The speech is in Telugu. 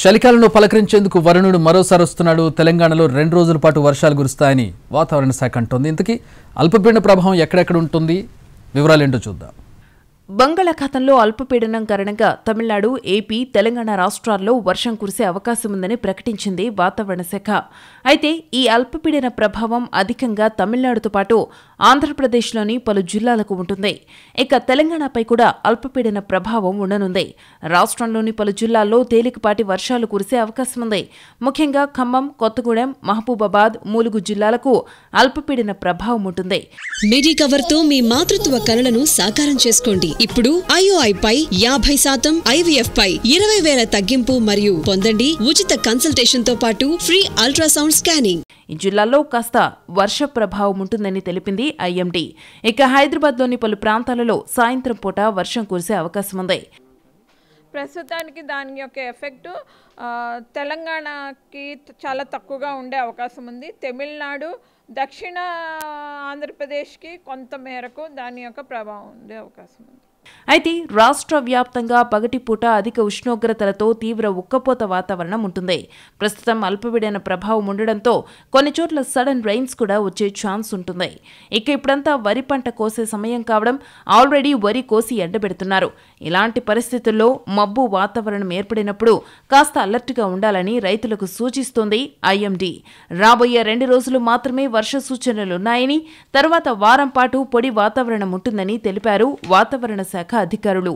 చలికాలంలో పలకరించేందుకు వరుణుడు మరోసారి వస్తున్నాడు. తెలంగాణలో 2 రోజుల పాటు వర్షాలు కురుస్తాయని వాతావరణ శాఖ అంటోంది. ఇంతకీ అల్పపీడన ప్రభావం ఎక్కడెక్కడ ఉంటుంది, వివరాలేంటో చూద్దాం. బంగాళాఖాతంలో అల్పపీడనం కారణంగా తమిళనాడు, ఏపీ, తెలంగాణ రాష్ట్రాల్లో వర్షం కురిసే అవకాశం ఉందని ప్రకటించింది వాతావరణ శాఖ. అయితే ఈ అల్పపీడన ప్రభావం అధికంగా తమిళనాడుతో పాటు ఆంధ్రప్రదేశ్లోని పలు జిల్లాలకు ఉంటుంది. ఇక తెలంగాణపై కూడా అల్పపీడన ప్రభావం ఉండనుంది. రాష్ట్రంలోని పలు జిల్లాల్లో తేలికపాటి వర్షాలు కురిసే అవకాశం ఉంది. ముఖ్యంగా ఖమ్మం, కొత్తగూడెం, మహబూబాబాద్, ములుగు జిల్లాలకు అల్పపీడన ప్రభావం ఉంటుంది. మిడి కవర్ తో మీ మాతృత్వ కలలను సాకారం చేసుకోండి. ఇప్పుడు IOI పై 50%, IVF పై 20,000 తగ్గింపు మరియు పొందండి ఉచిత కన్సల్టేషన్ తో పాటు ఫ్రీ అల్ట్రాసౌండ్ స్కానింగ్. ఈ జిల్లాల్లో కాస్త వర్ష ప్రభావం ఉంటుందని తెలిపింది IMD. ఇక హైదరాబాద్లోని పలు ప్రాంతాలలో సాయంత్రం పూట వర్షం కురిసే అవకాశం ఉంది. ప్రస్తుతానికి దాని యొక్క ఎఫెక్టు తెలంగాణకి చాలా తక్కువగా ఉండే అవకాశం ఉంది. తమిళనాడు, దక్షిణ ఆంధ్రప్రదేశ్కి కొంత మేరకు దాని యొక్క ప్రభావం ఉండే అవకాశం ఉంది. అయితే రాష్ట్ర వ్యాప్తంగా పగటిపూట అధిక ఉష్ణోగ్రతలతో తీవ్ర ఉక్కపోత వాతావరణం ఉంటుంది. ప్రస్తుతం అల్పపీడన ప్రభావం ఉండడంతో కొన్ని చోట్ల సడన్ రైన్స్ కూడా వచ్చే ఛాన్స్ ఉంటుంది. ఇక ఇప్పుడంతా వరి పంట కోసే సమయం కావడం, ఆల్రెడీ వరి కోసి ఎండబెడుతున్నారు. ఇలాంటి పరిస్థితుల్లో మబ్బు వాతావరణం ఏర్పడినప్పుడు కాస్త అలర్ట్గా ఉండాలని రైతులకు సూచిస్తోంది IMD. రాబోయే 2 రోజులు మాత్రమే వర్ష సూచనలున్నాయని, తర్వాత వారం పాటు పొడి వాతావరణం ఉంటుందని తెలిపారు వాతావరణ శాఖ అధికారులు.